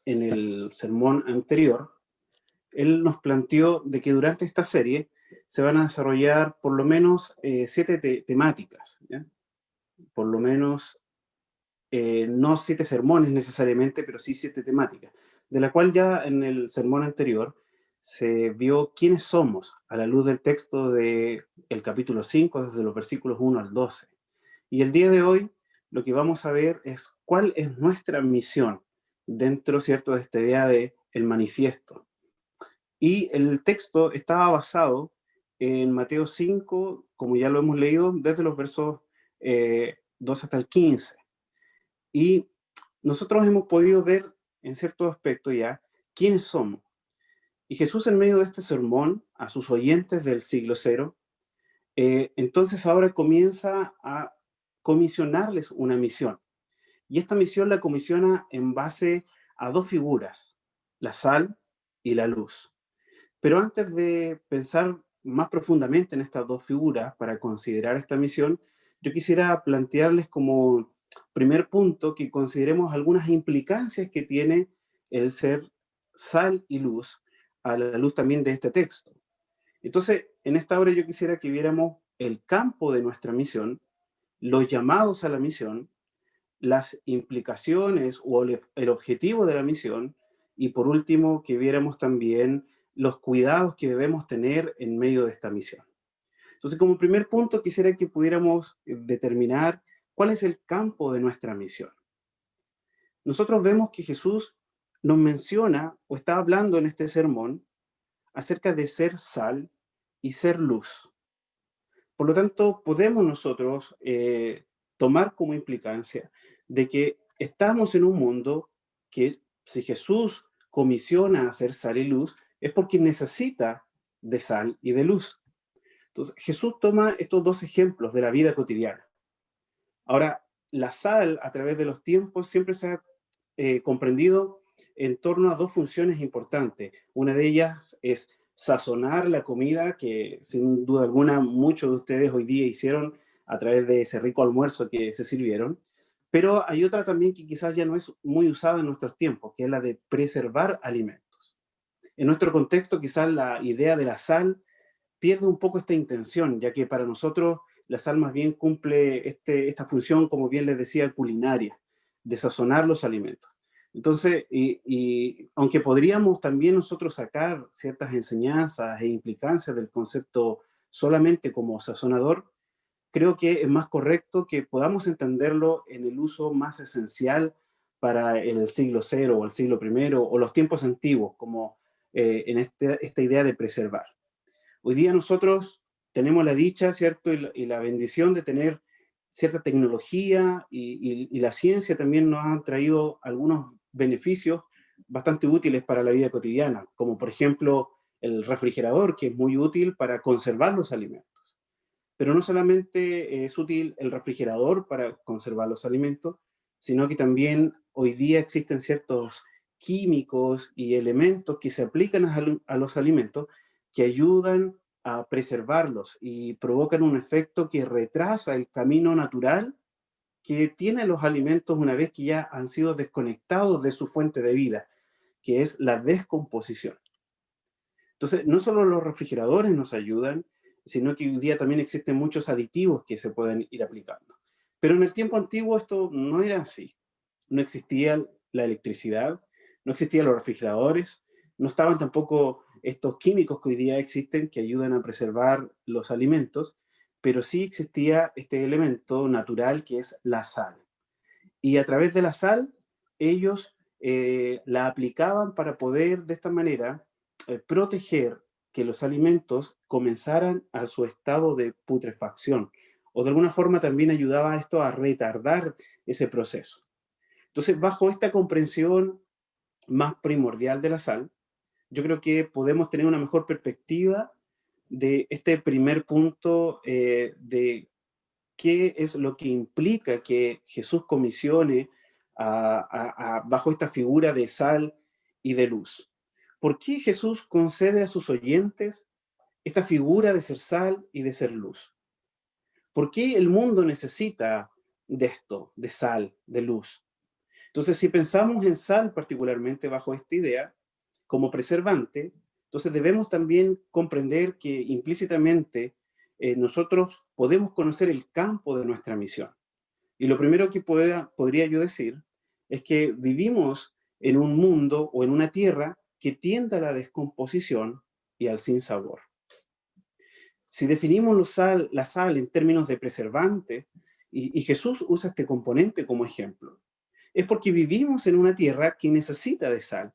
en el sermón anterior, él nos planteó de que durante esta serie se van a desarrollar por lo menos 7 temáticas, ¿ya? Por lo menos, no 7 sermones necesariamente, pero sí 7 temáticas, de la cual ya en el sermón anterior se vio quiénes somos a la luz del texto del capítulo 5, desde los versículos 1 al 12. Y el día de hoy lo que vamos a ver es cuál es nuestra misión dentro, ¿cierto?, de esta idea de el manifiesto. Y el texto estaba basado en Mateo 5, como ya lo hemos leído, desde los versos 2 hasta el 15. Y nosotros hemos podido ver en cierto aspecto ya quiénes somos. Y Jesús en medio de este sermón a sus oyentes del siglo cero, entonces ahora comienza a comisionarles una misión. Y esta misión la comisiona en base a dos figuras, la sal y la luz. Pero antes de pensar más profundamente en estas dos figuras para considerar esta misión, yo quisiera plantearles como primer punto que consideremos algunas implicancias que tiene el ser sal y luz a la luz también de este texto. Entonces, en esta hora yo quisiera que viéramos el campo de nuestra misión, los llamados a la misión, las implicaciones o el objetivo de la misión, y por último, que viéramos también los cuidados que debemos tener en medio de esta misión. Entonces, como primer punto, quisiera que pudiéramos determinar cuál es el campo de nuestra misión. Nosotros vemos que Jesús nos menciona o está hablando en este sermón acerca de ser sal y ser luz. Por lo tanto, podemos nosotros tomar como implicancia de que estamos en un mundo que si Jesús comisiona a ser sal y luz, es porque necesita de sal y de luz. Entonces, Jesús toma estos dos ejemplos de la vida cotidiana. Ahora, la sal a través de los tiempos siempre se ha comprendido en torno a dos funciones importantes. Una de ellas es sazonar la comida, que sin duda alguna muchos de ustedes hoy día hicieron a través de ese rico almuerzo que se sirvieron. Pero hay otra también que quizás ya no es muy usada en nuestros tiempos, que es la de preservar alimentos. En nuestro contexto, quizás la idea de la sal pierde un poco esta intención, ya que para nosotros la sal más bien cumple esta función, como bien les decía, culinaria, de sazonar los alimentos. Entonces, aunque podríamos también nosotros sacar ciertas enseñanzas e implicancias del concepto solamente como sazonador, creo que es más correcto que podamos entenderlo en el uso más esencial para el siglo cero o el siglo primero o los tiempos antiguos, como en esta idea de preservar. Hoy día nosotros tenemos la dicha, ¿cierto? Y la bendición de tener cierta tecnología y la ciencia también nos ha traído algunos beneficios bastante útiles para la vida cotidiana, como por ejemplo el refrigerador, que es muy útil para conservar los alimentos. Pero no solamente es útil el refrigerador para conservar los alimentos, sino que también hoy día existen ciertos químicos y elementos que se aplican a los alimentos que ayudan a preservarlos y provocan un efecto que retrasa el camino natural que tienen los alimentos una vez que ya han sido desconectados de su fuente de vida, que es la descomposición. Entonces, no solo los refrigeradores nos ayudan, sino que hoy día también existen muchos aditivos que se pueden ir aplicando. Pero en el tiempo antiguo esto no era así. No existía la electricidad, no existían los refrigeradores, no estaban tampoco estos químicos que hoy día existen que ayudan a preservar los alimentos, pero sí existía este elemento natural que es la sal. Y a través de la sal, ellos la aplicaban para poder de esta manera proteger que los alimentos comenzaran a su estado de putrefacción. O de alguna forma también ayudaba a esto a retardar ese proceso. Entonces, bajo esta comprensión más primordial de la sal, yo creo que podemos tener una mejor perspectiva de este primer punto de qué es lo que implica que Jesús comisione bajo esta figura de sal y de luz. ¿Por qué Jesús concede a sus oyentes esta figura de ser sal y de ser luz? ¿Por qué el mundo necesita de esto, de sal, de luz? Entonces, si pensamos en sal particularmente bajo esta idea, como preservante, entonces debemos también comprender que implícitamente nosotros podemos conocer el campo de nuestra misión. Y lo primero que podría yo decir es que vivimos en un mundo o en una tierra que tiende a la descomposición y al sinsabor. Si definimos la sal en términos de preservante, y Jesús usa este componente como ejemplo, es porque vivimos en una tierra que necesita de sal,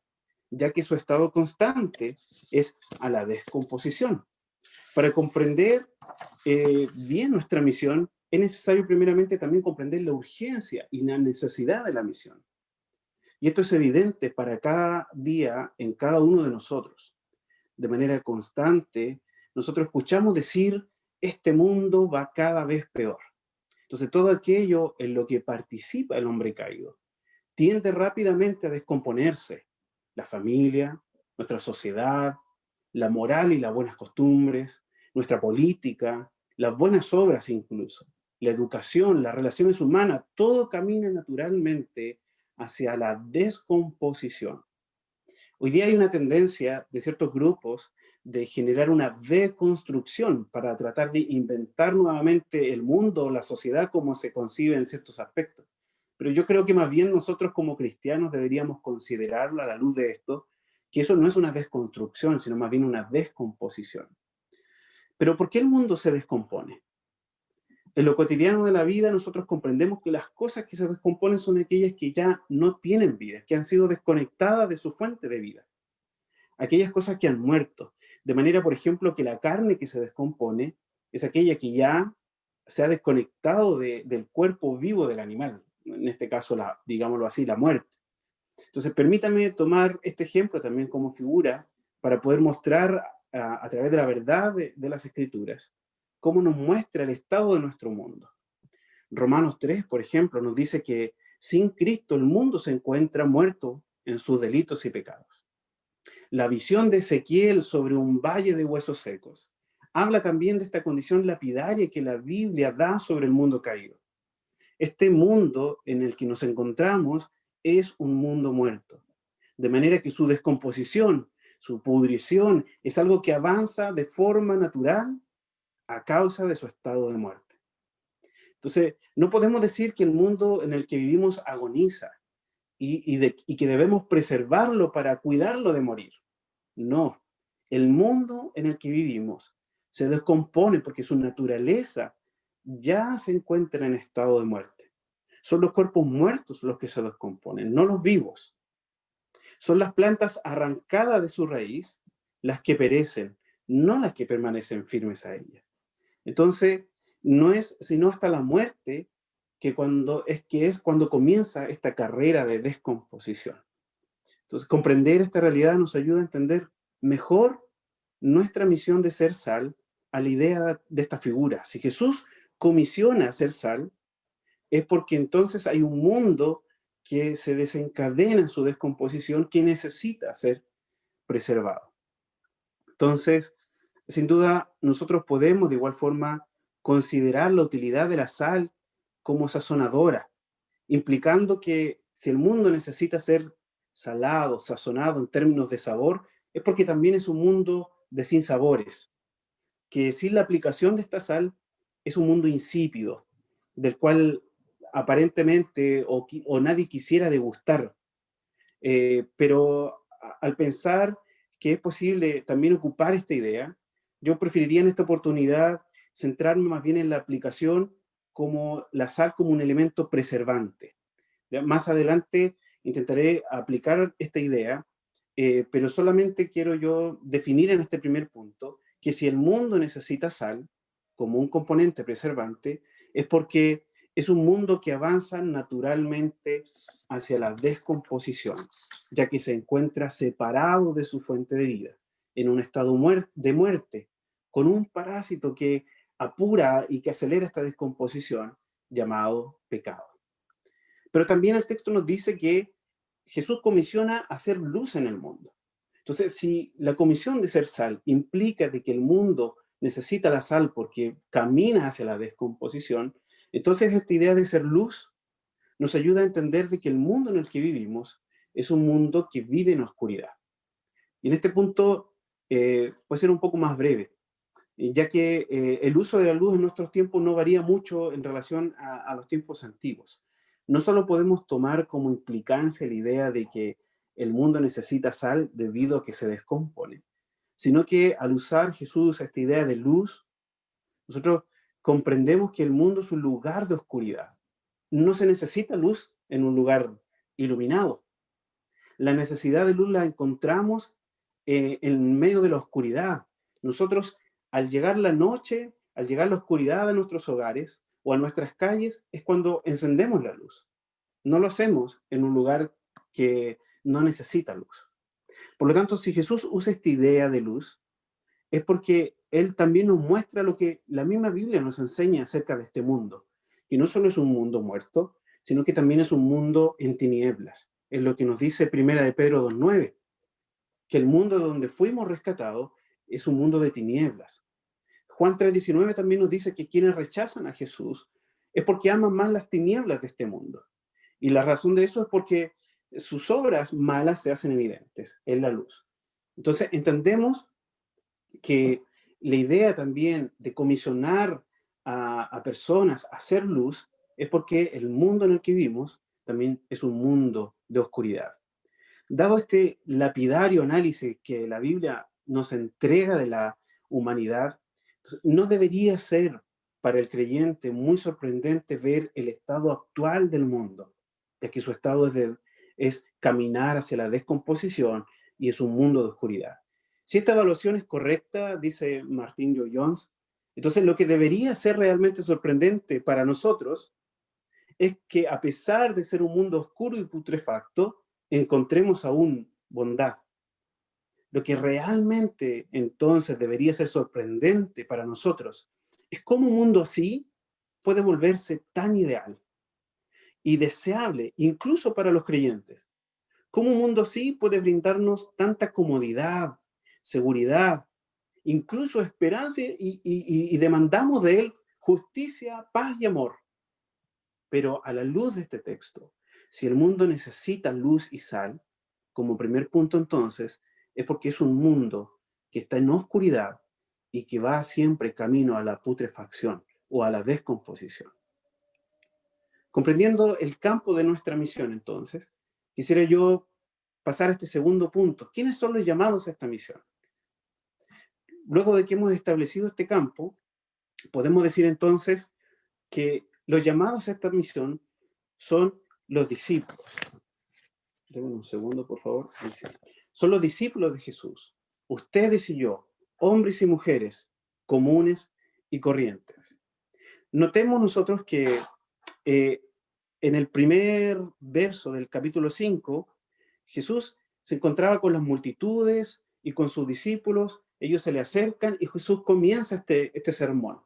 ya que su estado constante es a la descomposición. Para comprender bien nuestra misión, es necesario primeramente también comprender la urgencia y la necesidad de la misión. Y esto es evidente para cada día en cada uno de nosotros. De manera constante, nosotros escuchamos decir, este mundo va cada vez peor. Entonces, todo aquello en lo que participa el hombre caído tiende rápidamente a descomponerse. La familia, nuestra sociedad, la moral y las buenas costumbres, nuestra política, las buenas obras incluso, la educación, las relaciones humanas, todo camina naturalmente hacia la descomposición. Hoy día hay una tendencia de ciertos grupos de generar una deconstrucción para tratar de inventar nuevamente el mundo o la sociedad como se concibe en ciertos aspectos. Pero yo creo que más bien nosotros como cristianos deberíamos considerarlo a la luz de esto, que eso no es una desconstrucción, sino más bien una descomposición. Pero ¿por qué el mundo se descompone? En lo cotidiano de la vida nosotros comprendemos que las cosas que se descomponen son aquellas que ya no tienen vida, que han sido desconectadas de su fuente de vida. Aquellas cosas que han muerto. De manera, por ejemplo, que la carne que se descompone es aquella que ya se ha desconectado del cuerpo vivo del animal. En este caso, digámoslo así, la muerte. Entonces, permítame tomar este ejemplo también como figura para poder mostrar a través de la verdad de las Escrituras cómo nos muestra el estado de nuestro mundo. Romanos 3, por ejemplo, nos dice que sin Cristo el mundo se encuentra muerto en sus delitos y pecados. La visión de Ezequiel sobre un valle de huesos secos habla también de esta condición lapidaria que la Biblia da sobre el mundo caído. Este mundo en el que nos encontramos es un mundo muerto, de manera que su descomposición, su pudrición, es algo que avanza de forma natural a causa de su estado de muerte. Entonces, no podemos decir que el mundo en el que vivimos agoniza y que debemos preservarlo para cuidarlo de morir. No, el mundo en el que vivimos se descompone porque su naturaleza ya se encuentra en estado de muerte. Son los cuerpos muertos los que se descomponen, no los vivos. Son las plantas arrancadas de su raíz las que perecen, no las que permanecen firmes a ellas. Entonces, no es sino hasta la muerte que es cuando comienza esta carrera de descomposición. Entonces, comprender esta realidad nos ayuda a entender mejor nuestra misión de ser sal a la idea de esta figura. Si Jesús comisiona a ser sal, es porque entonces hay un mundo que se desencadena en su descomposición que necesita ser preservado. Entonces, sin duda, nosotros podemos de igual forma considerar la utilidad de la sal como sazonadora, implicando que si el mundo necesita ser salado, sazonado en términos de sabor, es porque también es un mundo de sinsabores, que sin la aplicación de esta sal es un mundo insípido, del cual aparentemente o nadie quisiera degustar. Pero al pensar que es posible también ocupar esta idea, yo preferiría en esta oportunidad centrarme más bien en la aplicación como la sal como un elemento preservante. Ya, más adelante intentaré aplicar esta idea, pero solamente quiero yo definir en este primer punto que si el mundo necesita sal como un componente preservante, es porque es un mundo que avanza naturalmente hacia la descomposición, ya que se encuentra separado de su fuente de vida, en un estado de muerte, con un parásito que apura y que acelera esta descomposición llamado pecado. Pero también el texto nos dice que Jesús comisiona a hacer luz en el mundo. Entonces, si la comisión de ser sal implica de que el mundo necesita la sal porque camina hacia la descomposición, entonces esta idea de ser luz nos ayuda a entender de que el mundo en el que vivimos es un mundo que vive en oscuridad. Y en este punto puede ser un poco más breve, ya que el uso de la luz en nuestros tiempos no varía mucho en relación a los tiempos antiguos. No solo podemos tomar como implicancia la idea de que el mundo necesita sal debido a que se descompone, sino que al usar Jesús esta idea de luz, nosotros comprendemos que el mundo es un lugar de oscuridad. No se necesita luz en un lugar iluminado. La necesidad de luz la encontramos en medio de la oscuridad. Nosotros, al llegar la noche, al llegar la oscuridad a nuestros hogares o a nuestras calles, es cuando encendemos la luz. No lo hacemos en un lugar que no necesita luz. Por lo tanto, si Jesús usa esta idea de luz, es porque Él también nos muestra lo que la misma Biblia nos enseña acerca de este mundo. Y no solo es un mundo muerto, sino que también es un mundo en tinieblas. Es lo que nos dice Primera de Pedro 2:9, que el mundo de donde fuimos rescatados es un mundo de tinieblas. Juan 3:19 también nos dice que quienes rechazan a Jesús es porque aman más las tinieblas de este mundo. Y la razón de eso es porque sus obras malas se hacen evidentes en la luz. Entonces entendemos que la idea también de comisionar a personas a hacer luz es porque el mundo en el que vivimos también es un mundo de oscuridad. Dado este lapidario análisis que la Biblia nos entrega de la humanidad, no debería ser para el creyente muy sorprendente ver el estado actual del mundo, ya que su estado es caminar hacia la descomposición y es un mundo de oscuridad. Si esta evaluación es correcta, dice Martin Lloyd-Jones, entonces lo que debería ser realmente sorprendente para nosotros es que a pesar de ser un mundo oscuro y putrefacto, encontremos aún bondad. Lo que realmente entonces debería ser sorprendente para nosotros es cómo un mundo así puede volverse tan ideal y deseable, incluso para los creyentes. Cómo un mundo así puede brindarnos tanta comodidad, seguridad, incluso esperanza y demandamos de él justicia, paz y amor. Pero a la luz de este texto, si el mundo necesita luz y sal, como primer punto entonces, es porque es un mundo que está en oscuridad y que va siempre camino a la putrefacción o a la descomposición. Comprendiendo el campo de nuestra misión entonces, quisiera yo pasar a este segundo punto. ¿Quiénes son los llamados a esta misión? Luego de que hemos establecido este campo, podemos decir entonces que los llamados a esta misión son los discípulos. Denme un segundo, por favor. Dice, son los discípulos de Jesús, ustedes y yo, hombres y mujeres comunes y corrientes. Notemos nosotros que eh, en el primer verso del capítulo 5, Jesús se encontraba con las multitudes y con sus discípulos, ellos se le acercan y Jesús comienza este sermón.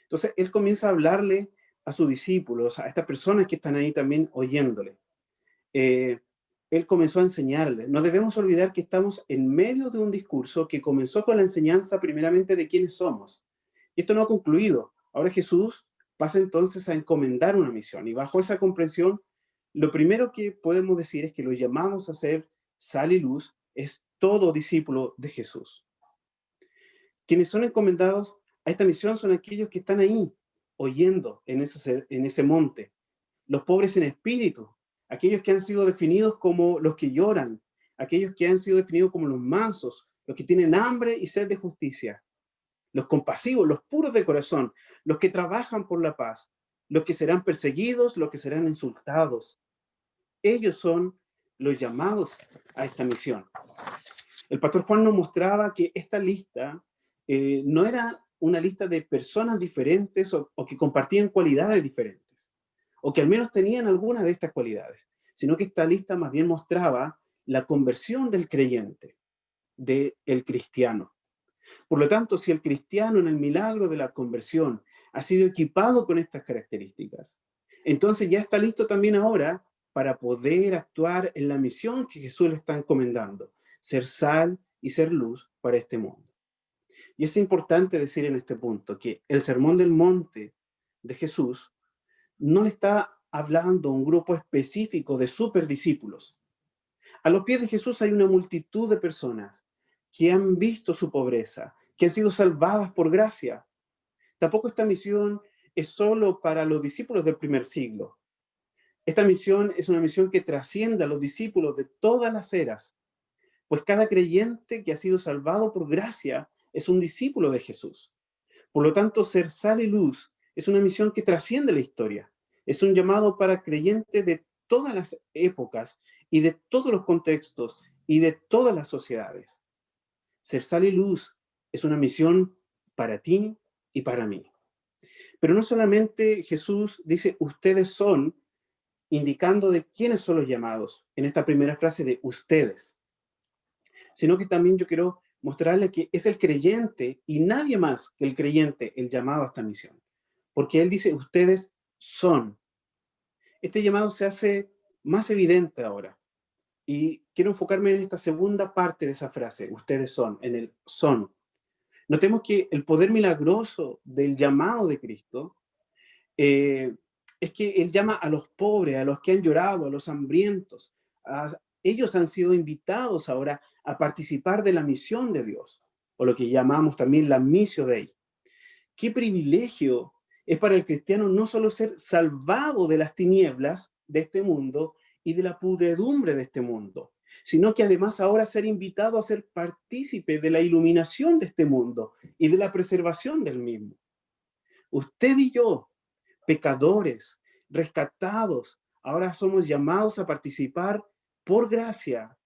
Entonces, él comienza a hablarle a sus discípulos, a estas personas que están ahí también oyéndole. Él comenzó a enseñarles. No debemos olvidar que estamos en medio de un discurso que comenzó con la enseñanza primeramente de quiénes somos. Y esto no ha concluido. Ahora Jesús pasa entonces a encomendar una misión. Y bajo esa comprensión, lo primero que podemos decir es que los llamados a ser sal y luz es todo discípulo de Jesús. Quienes son encomendados a esta misión son aquellos que están ahí, oyendo en ese monte. Los pobres en espíritu, aquellos que han sido definidos como los que lloran, aquellos que han sido definidos como los mansos, los que tienen hambre y sed de justicia, los compasivos, los puros de corazón, los que trabajan por la paz, los que serán perseguidos, los que serán insultados. Ellos son los llamados a esta misión. El pastor Juan nos mostraba que esta lista no era una lista de personas diferentes o que compartían cualidades diferentes, o que al menos tenían alguna de estas cualidades, sino que esta lista más bien mostraba la conversión del creyente, del cristiano. Por lo tanto, si el cristiano en el milagro de la conversión ha sido equipado con estas características, entonces ya está listo también ahora para poder actuar en la misión que Jesús le está encomendando, ser sal y ser luz para este mundo. Y es importante decir en este punto que el Sermón del Monte de Jesús no le está hablando a un grupo específico de superdiscípulos. A los pies de Jesús hay una multitud de personas que han visto su pobreza, que han sido salvadas por gracia. Tampoco esta misión es solo para los discípulos del primer siglo. Esta misión es una misión que trasciende a los discípulos de todas las eras, pues cada creyente que ha sido salvado por gracia es un discípulo de Jesús. Por lo tanto, ser sal y luz es una misión que trasciende la historia. Es un llamado para creyentes de todas las épocas y de todos los contextos y de todas las sociedades. Ser sal y luz es una misión para ti y para mí. Pero no solamente Jesús dice ustedes son, indicando de quiénes son los llamados, en esta primera frase de ustedes, sino que también yo quiero mostrarle que es el creyente y nadie más que el creyente el llamado a esta misión. Porque él dice, ustedes son. Este llamado se hace más evidente ahora. Y quiero enfocarme en esta segunda parte de esa frase, ustedes son, en el son. Notemos que el poder milagroso del llamado de Cristo es que Él llama a los pobres, a los que han llorado, a los hambrientos. Ellos han sido invitados ahora a participar de la misión de Dios, o lo que llamamos también la missio Dei. Qué privilegio es para el cristiano no solo ser salvado de las tinieblas de este mundo y de la pudredumbre de este mundo, sino que además ahora ser invitado a ser partícipe de la iluminación de este mundo y de la preservación del mismo. Usted y yo, pecadores, rescatados, ahora somos llamados a participar por gracia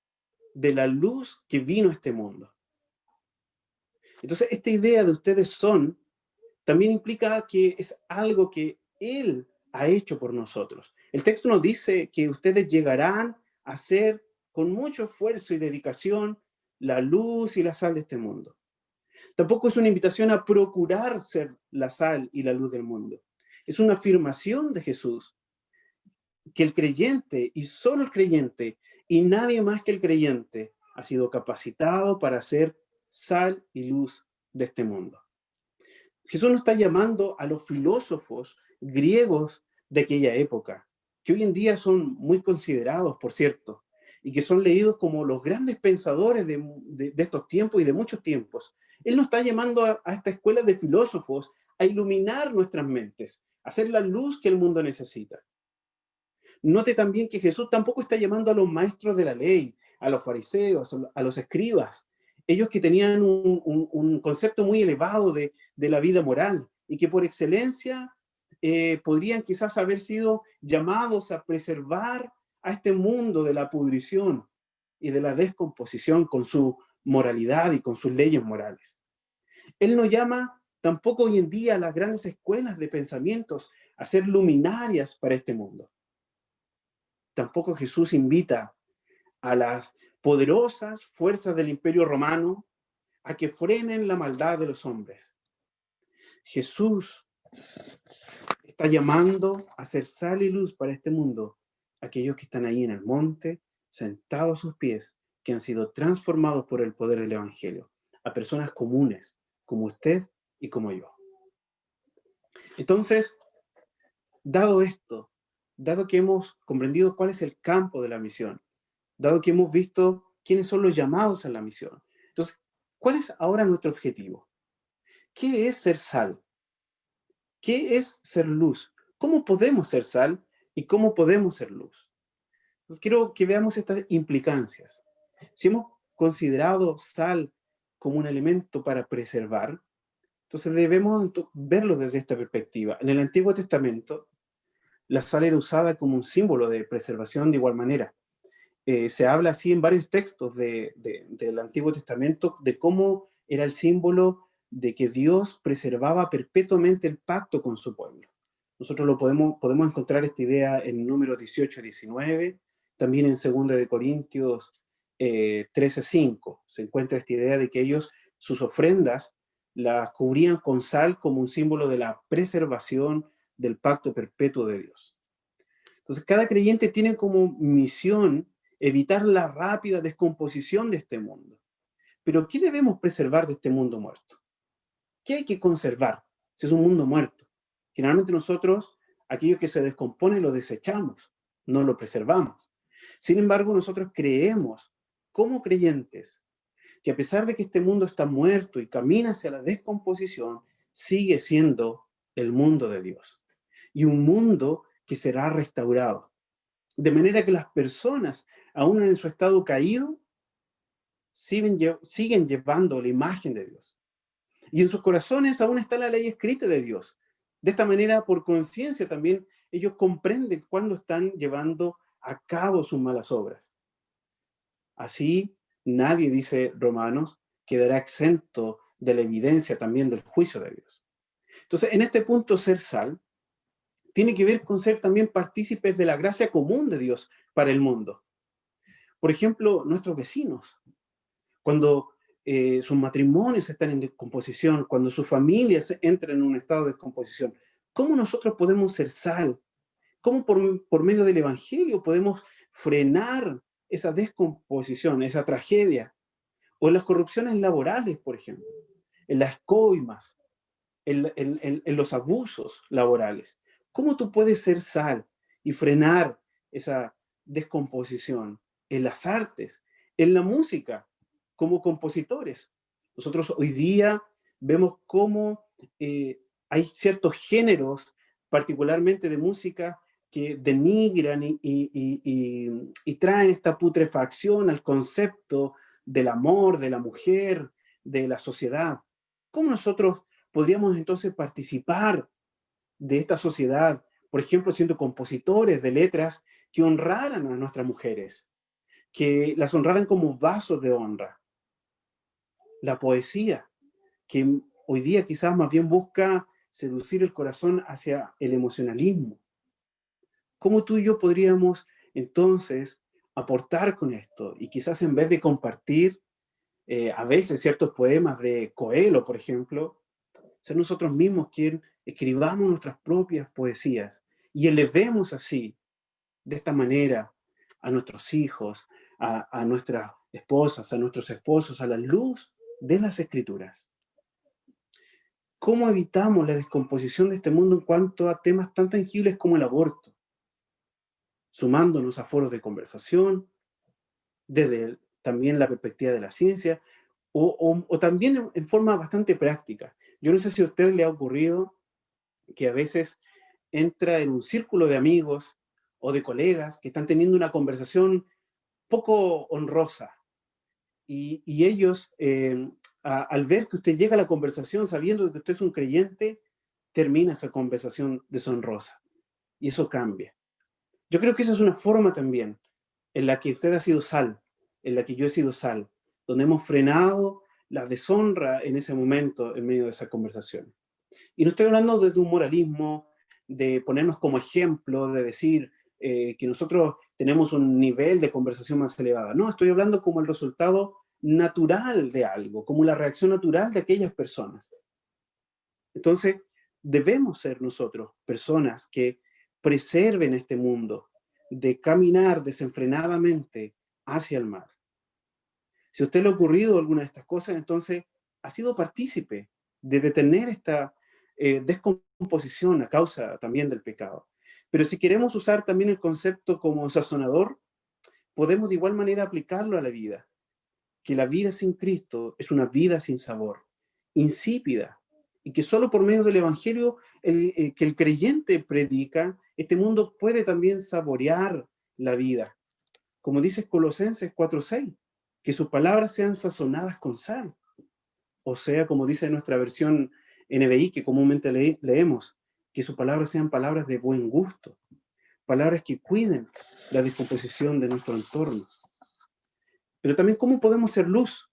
de la luz que vino a este mundo. Entonces, esta idea de ustedes son también implica que es algo que Él ha hecho por nosotros. El texto nos dice que ustedes llegarán a ser, con mucho esfuerzo y dedicación, la luz y la sal de este mundo. Tampoco es una invitación a procurar ser la sal y la luz del mundo. Es una afirmación de Jesús que el creyente, y solo el creyente, y nadie más que el creyente, ha sido capacitado para ser sal y luz de este mundo. Jesús no está llamando a los filósofos griegos de aquella época, que hoy en día son muy considerados, por cierto, y que son leídos como los grandes pensadores de estos tiempos y de muchos tiempos. Él no está llamando a esta escuela de filósofos a iluminar nuestras mentes, a hacer la luz que el mundo necesita. Note también que Jesús tampoco está llamando a los maestros de la ley, a los fariseos, a los escribas, ellos que tenían un concepto muy elevado de la vida moral y que por excelencia podrían quizás haber sido llamados a preservar a este mundo de la pudrición y de la descomposición con su moralidad y con sus leyes morales. Él no llama tampoco hoy en día a las grandes escuelas de pensamientos a ser luminarias para este mundo. Tampoco Jesús invita a las poderosas fuerzas del Imperio Romano a que frenen la maldad de los hombres. Jesús está llamando a ser sal y luz para este mundo a aquellos que están ahí en el monte, sentados a sus pies, que han sido transformados por el poder del Evangelio, a personas comunes, como usted y como yo. Entonces, dado esto, dado que hemos comprendido cuál es el campo de la misión, dado que hemos visto quiénes son los llamados a la misión, entonces, ¿cuál es ahora nuestro objetivo? ¿Qué es ser sal? ¿Qué es ser luz? ¿Cómo podemos ser sal y cómo podemos ser luz? Entonces, quiero que veamos estas implicancias. Si hemos considerado sal como un elemento para preservar, entonces debemos verlo desde esta perspectiva. En el Antiguo Testamento, la sal era usada como un símbolo de preservación de igual manera. Se habla así en varios textos del Antiguo Testamento de cómo era el símbolo de que Dios preservaba perpetuamente el pacto con su pueblo. Nosotros podemos encontrar esta idea en Números 18 y 19, también en 2 de Corintios 13:5. Se encuentra esta idea de que ellos, sus ofrendas, las cubrían con sal como un símbolo de la preservación del pacto perpetuo de Dios. Entonces, cada creyente tiene como misión evitar la rápida descomposición de este mundo. Pero, ¿qué debemos preservar de este mundo muerto? ¿Qué hay que conservar si es un mundo muerto? Generalmente nosotros Aquello que se descompone lo desechamos, no lo preservamos. Sin embargo, nosotros creemos, como creyentes, que a pesar de que este mundo está muerto y camina hacia la descomposición, sigue siendo el mundo de Dios. Y un mundo que será restaurado. De manera que las personas, aún en su estado caído, siguen llevando la imagen de Dios. Y en sus corazones aún está la ley escrita de Dios. De esta manera, por conciencia también, ellos comprenden cuándo están llevando a cabo sus malas obras. Así, nadie, dice Romanos, quedará exento de la evidencia también del juicio de Dios. Entonces, en este punto, ser sal tiene que ver con ser también partícipes de la gracia común de Dios para el mundo. Por ejemplo, nuestros vecinos, cuando sus matrimonios están en descomposición, cuando sus familias entran en un estado de descomposición, ¿cómo nosotros podemos ser sal? ¿Cómo por medio del Evangelio podemos frenar esa descomposición, esa tragedia? O en las corrupciones laborales, por ejemplo, en las coimas, en los abusos laborales. ¿Cómo tú puedes ser sal y frenar esa descomposición en las artes, en la música, como compositores? Nosotros hoy día vemos cómo hay ciertos géneros, particularmente de música, que denigran y traen esta putrefacción al concepto del amor, de la mujer, de la sociedad. ¿Cómo nosotros podríamos entonces participar de esta sociedad, por ejemplo, siendo compositores de letras que honraran a nuestras mujeres, que las honraran como vasos de honra? La poesía, que hoy día quizás más bien busca seducir el corazón hacia el emocionalismo. ¿Cómo tú y yo podríamos entonces aportar con esto? Y quizás en vez de compartir a veces ciertos poemas de Coelho, por ejemplo, ser nosotros mismos quien escribamos nuestras propias poesías y elevemos así, de esta manera, a nuestros hijos, a nuestras esposas, a nuestros esposos, a la luz de las Escrituras. ¿Cómo evitamos la descomposición de este mundo en cuanto a temas tan tangibles como el aborto? Sumándonos a foros de conversación, desde también la perspectiva de la ciencia, o también en forma bastante práctica. Yo no sé si a usted le ha ocurrido que a veces entra en un círculo de amigos o de colegas que están teniendo una conversación poco honrosa y ellos, al ver que usted llega a la conversación sabiendo que usted es un creyente, termina esa conversación deshonrosa y eso cambia. Yo creo que esa es una forma también en la que usted ha sido sal, en la que yo he sido sal, donde hemos frenado la deshonra en ese momento en medio de esa conversación. Y no estoy hablando desde un moralismo, de ponernos como ejemplo, de decir que nosotros tenemos un nivel de conversación más elevada. No, estoy hablando como el resultado natural de algo, como la reacción natural de aquellas personas. Entonces, debemos ser nosotros personas que preserven este mundo de caminar desenfrenadamente hacia el mal. Si a usted le ha ocurrido alguna de estas cosas, entonces ha sido partícipe de detener esta descomposición a causa también del pecado. Pero si queremos usar también el concepto como sazonador, podemos de igual manera aplicarlo a la vida, que la vida sin Cristo es una vida sin sabor, insípida, y que solo por medio del Evangelio que el creyente predica, este mundo puede también saborear la vida. Como dice Colosenses 4:6, que sus palabras sean sazonadas con sal. O sea, como dice nuestra versión NBI, que comúnmente leemos, que sus palabras sean palabras de buen gusto, palabras que cuiden la descomposición de nuestro entorno. Pero también, ¿cómo podemos ser luz?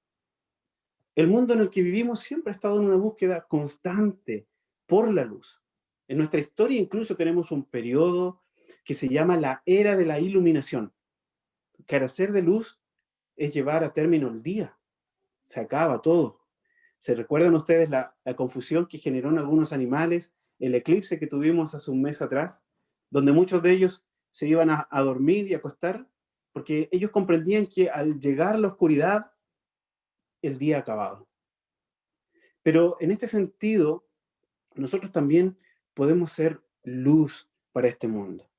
El mundo en el que vivimos siempre ha estado en una búsqueda constante por la luz. En nuestra historia incluso tenemos un periodo que se llama la era de la iluminación. Carecer de luz es llevar a término el día. Se acaba todo. ¿Se recuerdan ustedes la confusión que generó en algunos animales, el eclipse que tuvimos hace un mes atrás, donde muchos de ellos se iban a dormir y a acostar, porque ellos comprendían que al llegar la oscuridad, el día ha acabado? Pero en este sentido, nosotros también podemos ser luz para este mundo.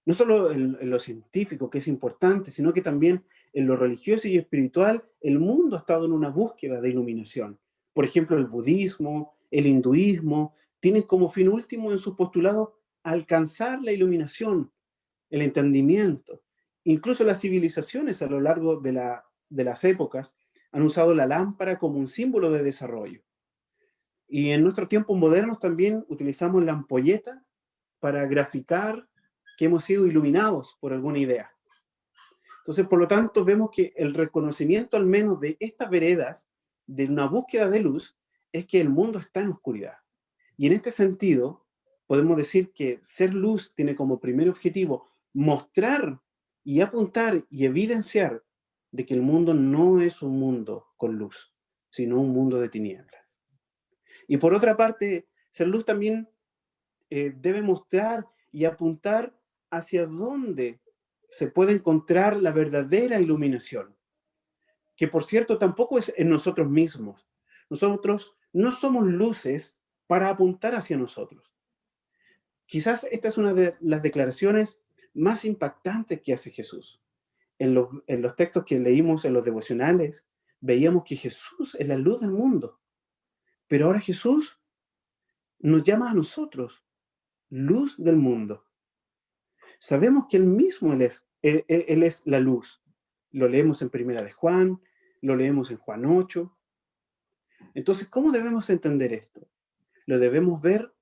No solo en lo científico, que es importante, sino que también en lo religioso y espiritual, el mundo ha estado en una búsqueda de iluminación. Por ejemplo, el budismo, el hinduismo, tienen como fin último en su postulado alcanzar la iluminación, el entendimiento. Incluso las civilizaciones a lo largo de las épocas han usado la lámpara como un símbolo de desarrollo. Y en nuestros tiempos modernos también utilizamos la ampolleta para graficar que hemos sido iluminados por alguna idea. Entonces, por lo tanto, vemos que el reconocimiento al menos de estas veredas, de una búsqueda de luz, es que el mundo está en oscuridad. Y en este sentido, podemos decir que ser luz tiene como primer objetivo mostrar y apuntar y evidenciar de que el mundo no es un mundo con luz, sino un mundo de tinieblas. Y por otra parte, ser luz también debe mostrar y apuntar hacia dónde se puede encontrar la verdadera iluminación, que por cierto tampoco es en nosotros mismos. Nosotros no somos luces para apuntar hacia nosotros. Quizás esta es una de las declaraciones más impactantes que hace Jesús. En los textos que leímos en los devocionales, veíamos que Jesús es la luz del mundo. Pero ahora Jesús nos llama a nosotros, luz del mundo. Sabemos que Él mismo él es la luz. Lo leemos en Primera de Juan, lo leemos en Juan 8. Entonces, ¿cómo debemos entender esto? Lo debemos ver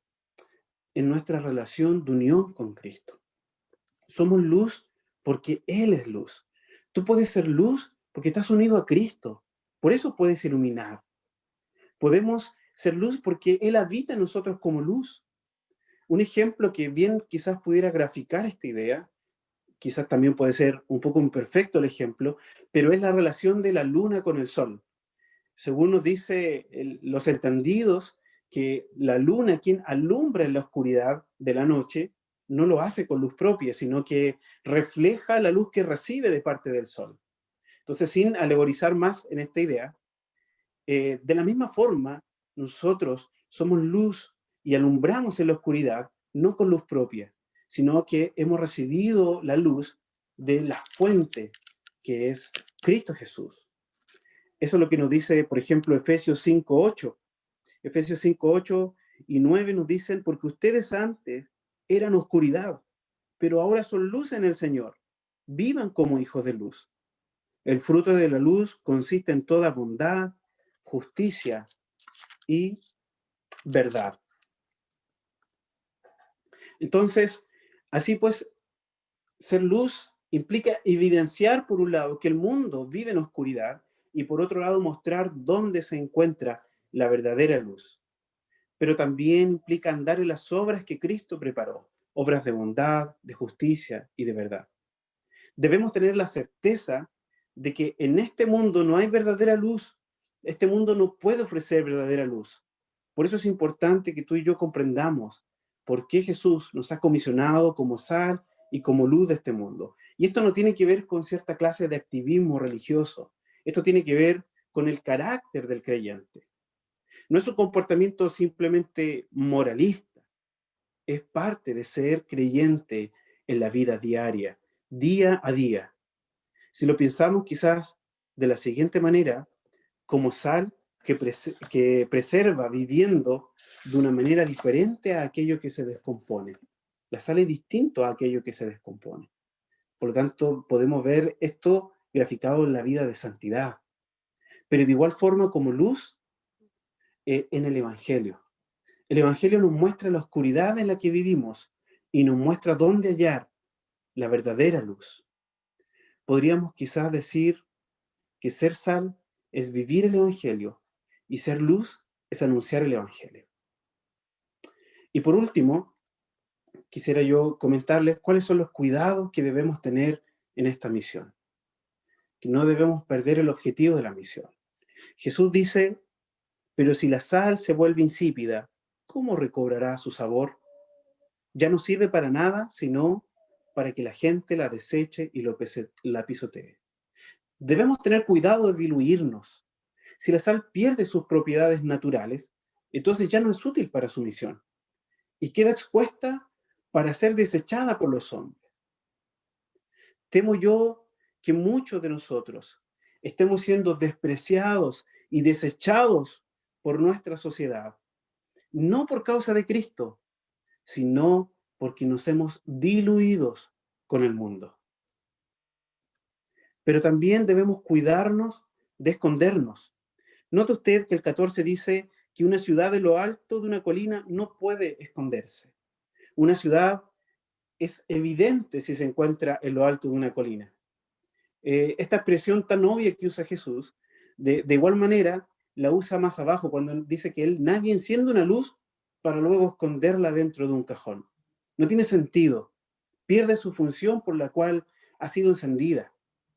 en nuestra relación de unión con Cristo. Somos luz porque Él es luz. Tú puedes ser luz porque estás unido a Cristo. Por eso puedes iluminar. Podemos ser luz porque Él habita en nosotros como luz. Un ejemplo que bien quizás pudiera graficar esta idea, quizás también puede ser un poco imperfecto el ejemplo, pero es la relación de la luna con el sol. Según nos dice los entendidos, que la luna, quien alumbra en la oscuridad de la noche, no lo hace con luz propia, sino que refleja la luz que recibe de parte del sol. Entonces, sin alegorizar más en esta idea, de la misma forma, nosotros somos luz y alumbramos en la oscuridad, no con luz propia, sino que hemos recibido la luz de la fuente, que es Cristo Jesús. Eso es lo que nos dice, por ejemplo, Efesios 5:8. Efesios 5:8 y 9 nos dicen, porque ustedes antes eran oscuridad, pero ahora son luz en el Señor. Vivan como hijos de luz. El fruto de la luz consiste en toda bondad, justicia y verdad. Entonces, así pues, ser luz implica evidenciar, por un lado, que el mundo vive en oscuridad y, por otro lado, mostrar dónde se encuentra la verdadera luz. Pero también implica andar en las obras que Cristo preparó, obras de bondad, de justicia y de verdad. Debemos tener la certeza de que en este mundo no hay verdadera luz. Este mundo no puede ofrecer verdadera luz. Por eso es importante que tú y yo comprendamos por qué Jesús nos ha comisionado como sal y como luz de este mundo. Y esto no tiene que ver con cierta clase de activismo religioso. Esto tiene que ver con el carácter del creyente. No es un comportamiento simplemente moralista. Es parte de ser creyente en la vida diaria, día a día. Si lo pensamos quizás de la siguiente manera, como sal que preserva viviendo de una manera diferente a aquello que se descompone. La sal es distinto a aquello que se descompone. Por lo tanto, podemos ver esto graficado en la vida de santidad. Pero de igual forma como luz en el Evangelio. El Evangelio nos muestra la oscuridad en la que vivimos y nos muestra dónde hallar la verdadera luz. Podríamos quizás decir que ser sal es vivir el Evangelio y ser luz es anunciar el Evangelio. Y por último, quisiera yo comentarles cuáles son los cuidados que debemos tener en esta misión. Que no debemos perder el objetivo de la misión. Jesús dice, pero si la sal se vuelve insípida, ¿cómo recobrará su sabor? Ya no sirve para nada, sino para que la gente la deseche y la pisotee. Debemos tener cuidado de diluirnos. Si la sal pierde sus propiedades naturales, entonces ya no es útil para su misión y queda expuesta para ser desechada por los hombres. Temo yo que muchos de nosotros estemos siendo despreciados y desechados por nuestra sociedad, no por causa de Cristo, sino porque nos hemos diluido con el mundo. Pero también debemos cuidarnos de escondernos. Nota usted que el 14 dice que una ciudad de lo alto de una colina no puede esconderse. Una ciudad es evidente si se encuentra en lo alto de una colina. Esta expresión tan obvia que usa Jesús, de igual manera, la usa más abajo cuando dice que nadie enciende una luz para luego esconderla dentro de un cajón. No tiene sentido. Pierde su función por la cual ha sido encendida.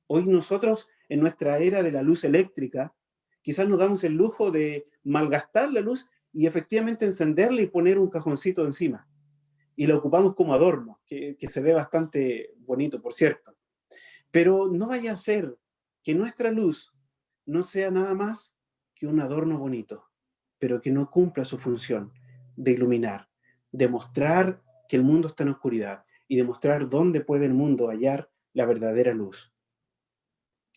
Hoy nosotros, en nuestra era de la luz eléctrica, quizás nos damos el lujo de malgastar la luz y efectivamente encenderla y poner un cajoncito encima. Y la ocupamos como adorno, que se ve bastante bonito, por cierto. Pero no vaya a ser que nuestra luz no sea nada más que un adorno bonito, pero que no cumpla su función de iluminar, de mostrar que el mundo está en oscuridad y de mostrar dónde puede el mundo hallar la verdadera luz.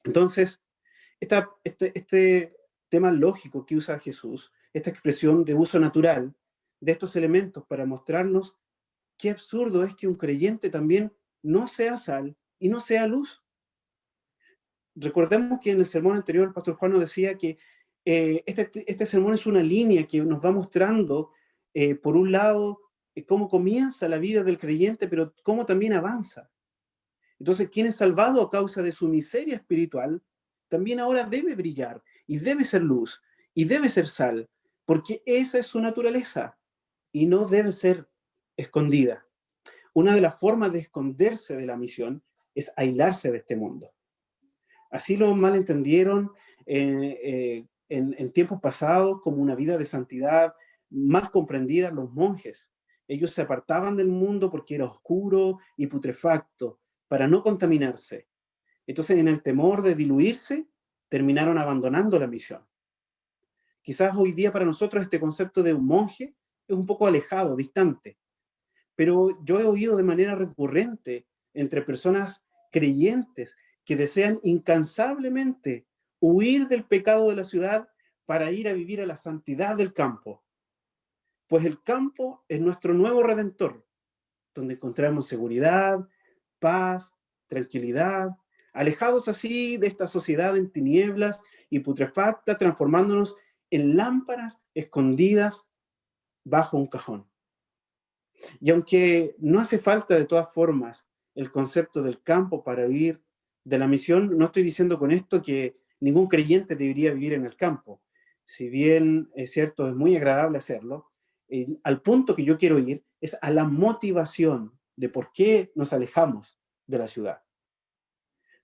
Entonces, este tema lógico que usa Jesús, esta expresión de uso natural de estos elementos para mostrarnos qué absurdo es que un creyente también no sea sal y no sea luz. Recordemos que en el sermón anterior el pastor Juan nos decía que este sermón es una línea que nos va mostrando, por un lado, cómo comienza la vida del creyente, pero cómo también avanza. Entonces, quien es salvado a causa de su miseria espiritual, también ahora debe brillar, y debe ser luz, y debe ser sal, porque esa es su naturaleza, y no debe ser escondida. Una de las formas de esconderse de la misión es aislarse de este mundo. Así lo malentendieron en tiempos pasados como una vida de santidad mal comprendida los monjes. Ellos se apartaban del mundo porque era oscuro y putrefacto, para no contaminarse. Entonces, en el temor de diluirse, terminaron abandonando la misión. Quizás hoy día para nosotros este concepto de un monje es un poco alejado, distante, pero yo he oído de manera recurrente entre personas creyentes que desean incansablemente huir del pecado de la ciudad para ir a vivir a la santidad del campo. Pues el campo es nuestro nuevo redentor, donde encontramos seguridad, paz, tranquilidad, alejados así de esta sociedad en tinieblas y putrefacta, transformándonos en lámparas escondidas bajo un cajón. Y aunque no hace falta de todas formas el concepto del campo para vivir de la misión, no estoy diciendo con esto que ningún creyente debería vivir en el campo. Si bien es cierto, es muy agradable hacerlo, al punto que yo quiero ir es a la motivación de por qué nos alejamos de la ciudad.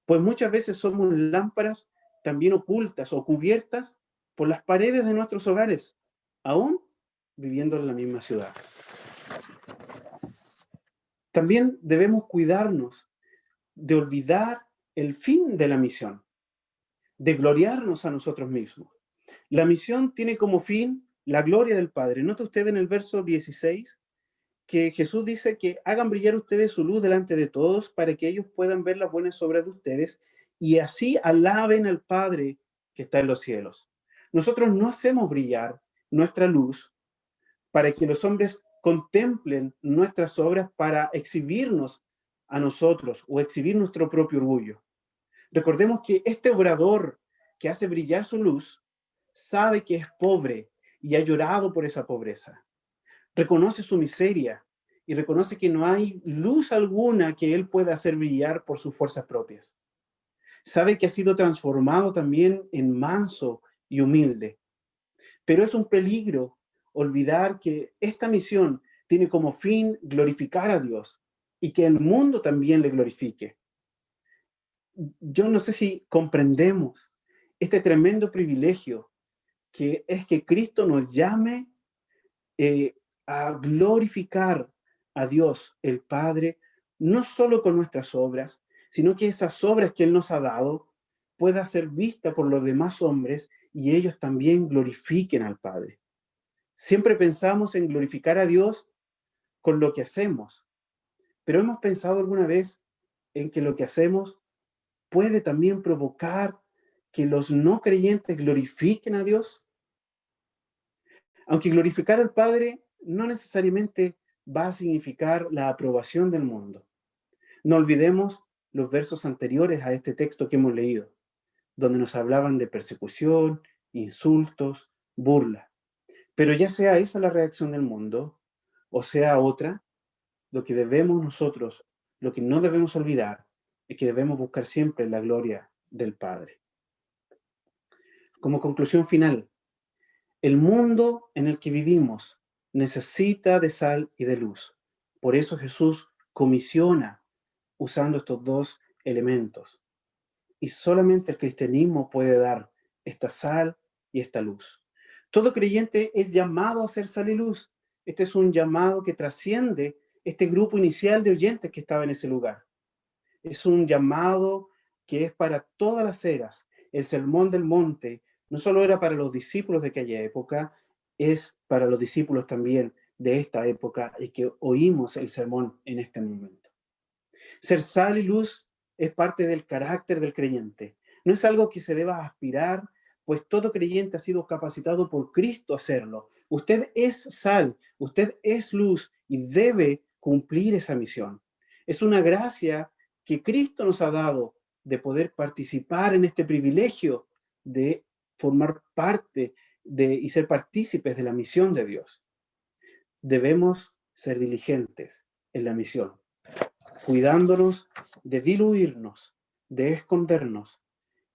Pues muchas veces somos lámparas también ocultas o cubiertas por las paredes de nuestros hogares, aún viviendo en la misma ciudad. También debemos cuidarnos de olvidar el fin de la misión, de gloriarnos a nosotros mismos. La misión tiene como fin la gloria del Padre. Nota usted en el verso 16 que Jesús dice que hagan brillar ustedes su luz delante de todos para que ellos puedan ver las buenas obras de ustedes y así alaben al Padre que está en los cielos. Nosotros no hacemos brillar nuestra luz para que los hombres contemplen nuestras obras para exhibirnos a nosotros o exhibir nuestro propio orgullo. Recordemos que este obrador que hace brillar su luz sabe que es pobre y ha llorado por esa pobreza. Reconoce su miseria y reconoce que no hay luz alguna que él pueda hacer brillar por sus fuerzas propias. Sabe que ha sido transformado también en manso y humilde. Pero es un peligro olvidar que esta misión tiene como fin glorificar a Dios y que el mundo también le glorifique. Yo no sé si comprendemos este tremendo privilegio que es que Cristo nos llame a glorificar a Dios, el Padre, no solo con nuestras obras, sino que esas obras que Él nos ha dado puedan ser vistas por los demás hombres y ellos también glorifiquen al Padre. Siempre pensamos en glorificar a Dios con lo que hacemos, Pero ¿hemos pensado alguna vez en que lo que hacemos puede también provocar que los no creyentes glorifiquen a Dios? Aunque glorificar al Padre no necesariamente va a significar la aprobación del mundo. No olvidemos los versos anteriores a este texto que hemos leído, donde nos hablaban de persecución, insultos, burla. Pero ya sea esa la reacción del mundo, o sea otra, lo que debemos nosotros, lo que no debemos olvidar, es que debemos buscar siempre la gloria del Padre. Como conclusión final, el mundo en el que vivimos necesita de sal y de luz. Por eso Jesús comisiona usando estos dos elementos. Y solamente el cristianismo puede dar esta sal y esta luz. Todo creyente es llamado a ser sal y luz. Este es un llamado que trasciende este grupo inicial de oyentes que estaba en ese lugar. Es un llamado que es para todas las eras. El Sermón del Monte no solo era para los discípulos de aquella época, es para los discípulos también de esta época y que oímos el sermón en este momento. Ser sal y luz es parte del carácter del creyente. No es algo que se deba aspirar, pues todo creyente ha sido capacitado por Cristo a hacerlo. Usted es sal, usted es luz y debe cumplir esa misión. Es una gracia que Cristo nos ha dado de poder participar en este privilegio de formar parte y ser partícipes de la misión de Dios. Debemos ser diligentes en la misión, cuidándonos de diluirnos, de escondernos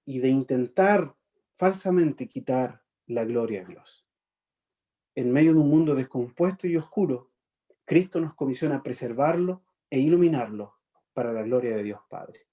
y de intentar falsamente quitar la gloria a Dios. En medio de un mundo descompuesto y oscuro, Cristo nos comisiona a preservarlo e iluminarlo para la gloria de Dios Padre.